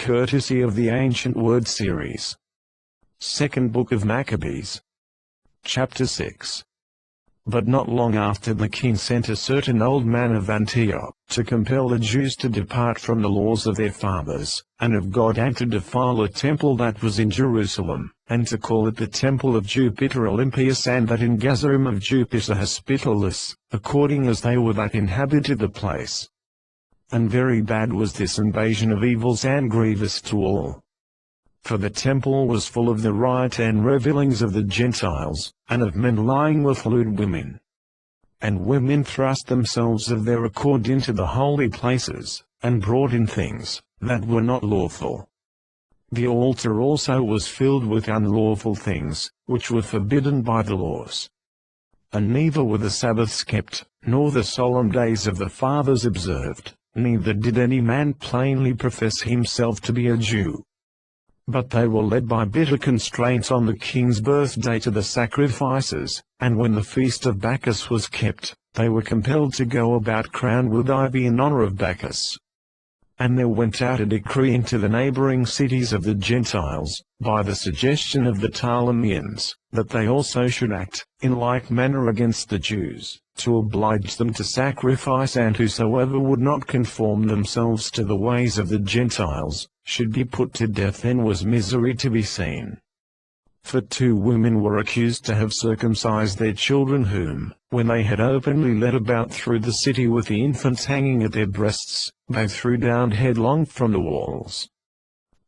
courtesy of the Ancient Word series. Second Book of Machabees. Chapter 6. But not long after the king sent a certain old man of Antioch, to compel the Jews to depart from the laws of their fathers, and of God, and to defile a temple that was in Jerusalem, and to call it the temple of Jupiter Olympius, and that in Gazarim of Jupiter Hospitalis, according as they were that inhabited the place. And very bad was this invasion of evils, and grievous to all. For the temple was full of the riot and revellings of the Gentiles, and of men lying with lewd women. And women thrust themselves of their accord into the holy places, and brought in things that were not lawful. The altar also was filled with unlawful things, which were forbidden by the laws. And neither were the Sabbaths kept, nor the solemn days of the fathers observed, neither did any man plainly profess himself to be a Jew. But they were led by bitter constraints on the king's birthday to the sacrifices, and when the feast of Bacchus was kept, they were compelled to go about crowned with ivy in honor of Bacchus. And there went out a decree into the neighboring cities of the Gentiles, by the suggestion of the Ptolemies, that they also should act, in like manner against the Jews, to oblige them to sacrifice, and whosoever would not conform themselves to the ways of the Gentiles, should be put to death, and was misery to be seen. For 2 women were accused to have circumcised their children, whom, when they had openly led about through the city with the infants hanging at their breasts, they threw down headlong from the walls.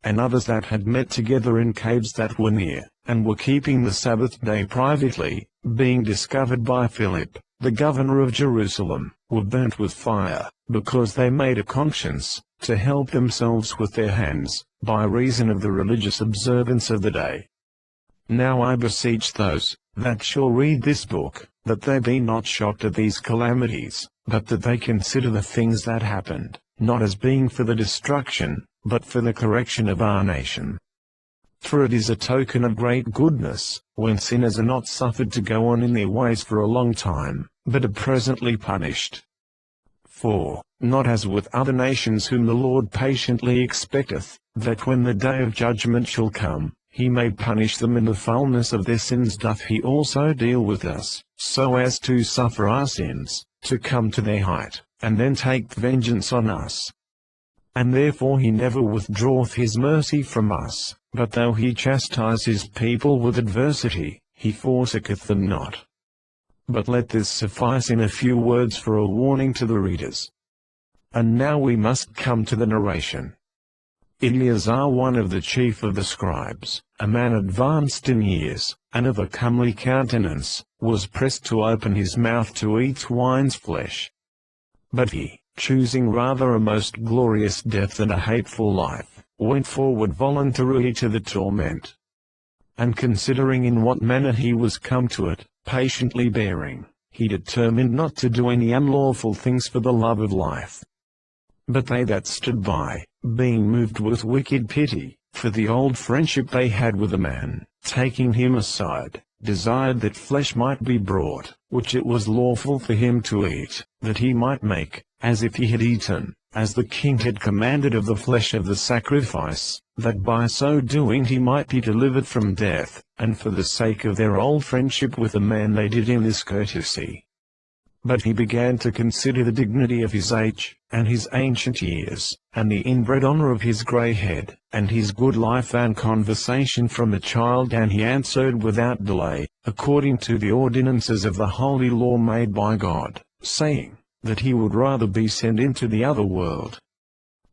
And others that had met together in caves that were near, and were keeping the Sabbath day privately, being discovered by Philip, the governor of Jerusalem, were burnt with fire, because they made a conscience, to help themselves with their hands, by reason of the religious observance of the day. Now I beseech those that shall read this book, that they be not shocked at these calamities, but that they consider the things that happened, not as being for the destruction, but for the correction of our nation. For it is a token of great goodness, when sinners are not suffered to go on in their ways for a long time, but are presently punished. For, not as with other nations whom the Lord patiently expecteth, that when the day of judgment shall come, he may punish them in the foulness of their sins, doth he also deal with us, so as to suffer our sins to come to their height, and then take vengeance on us. And therefore he never withdraweth his mercy from us, but though he chastise his people with adversity, he forsaketh them not. But let this suffice in a few words for a warning to the readers. And now we must come to the narration. Eleazar, one of the chief of the scribes, a man advanced in years, and of a comely countenance, was pressed to open his mouth to eat swine's flesh. But he, choosing rather a most glorious death than a hateful life, went forward voluntarily to the torment. And considering in what manner he was come to it, patiently bearing, he determined not to do any unlawful things for the love of life. But they that stood by, being moved with wicked pity, for the old friendship they had with the man, taking him aside, desired that flesh might be brought, which it was lawful for him to eat, that he might make, as if he had eaten, as the king had commanded, of the flesh of the sacrifice, that by so doing he might be delivered from death, and for the sake of their old friendship with the man they did him this courtesy. But he began to consider the dignity of his age, and his ancient years, and the inbred honor of his grey head, and his good life and conversation from a child, and he answered without delay, according to the ordinances of the holy law made by God, saying, that he would rather be sent into the other world.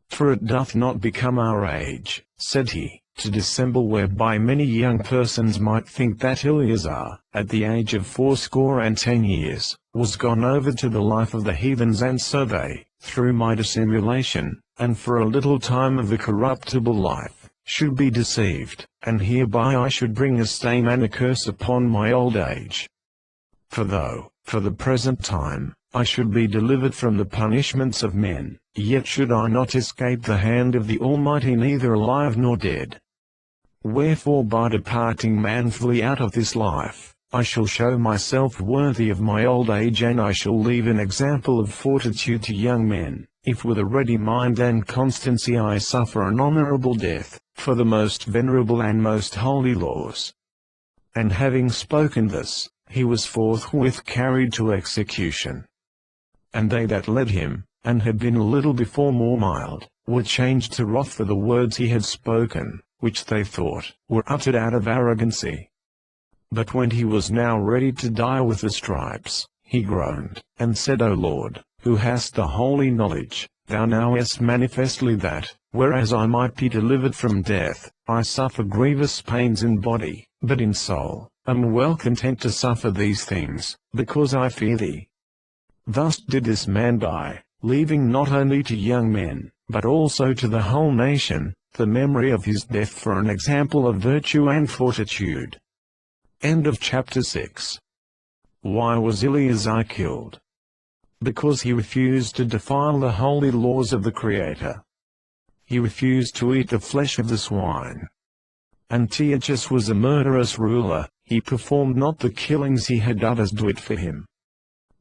For it doth not become our age, said he, to dissemble, whereby many young persons might think that Eleazar, at the age of 80 years, was gone over to the life of the heathens, and so they, through my dissimulation, and for a little time of the corruptible life, should be deceived, and hereby I should bring a stain and a curse upon my old age. For though, for the present time, I should be delivered from the punishments of men, yet should I not escape the hand of the Almighty, neither alive nor dead. Wherefore by departing manfully out of this life, I shall show myself worthy of my old age, and I shall leave an example of fortitude to young men, if with a ready mind and constancy I suffer an honorable death, for the most venerable and most holy laws. And having spoken this, he was forthwith carried to execution. And they that led him, and had been a little before more mild, were changed to wrath for the words he had spoken, which they thought were uttered out of arrogancy. But when he was now ready to die with the stripes, he groaned, and said, O Lord, who hast the holy knowledge, thou knowest manifestly that, whereas I might be delivered from death, I suffer grievous pains in body, but in soul, am well content to suffer these things, because I fear thee. Thus did this man die, leaving not only to young men, but also to the whole nation, the memory of his death for an example of virtue and fortitude. End of chapter 6. Why was Eleazar killed? Because he refused to defile the holy laws of the Creator. He refused to eat the flesh of the swine. Antiochus was a murderous ruler, he performed not the killings he had others do it for him.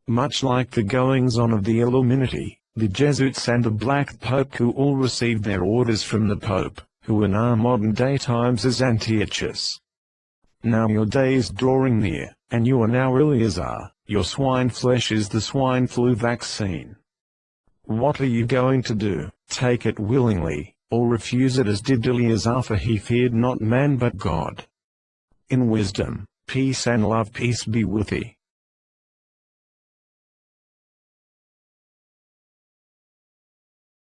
Much like the goings-on of the Illuminati, the Jesuits and the Black Pope, who all received their orders from the Pope, who in our modern-day times is Antiochus. Now your day is drawing near, and you are now Eleazar, your swine flesh is the swine flu vaccine. What are you going to do, take it willingly, or refuse it as did Eleazar, for he feared not man but God? In wisdom, peace and love, peace be with thee.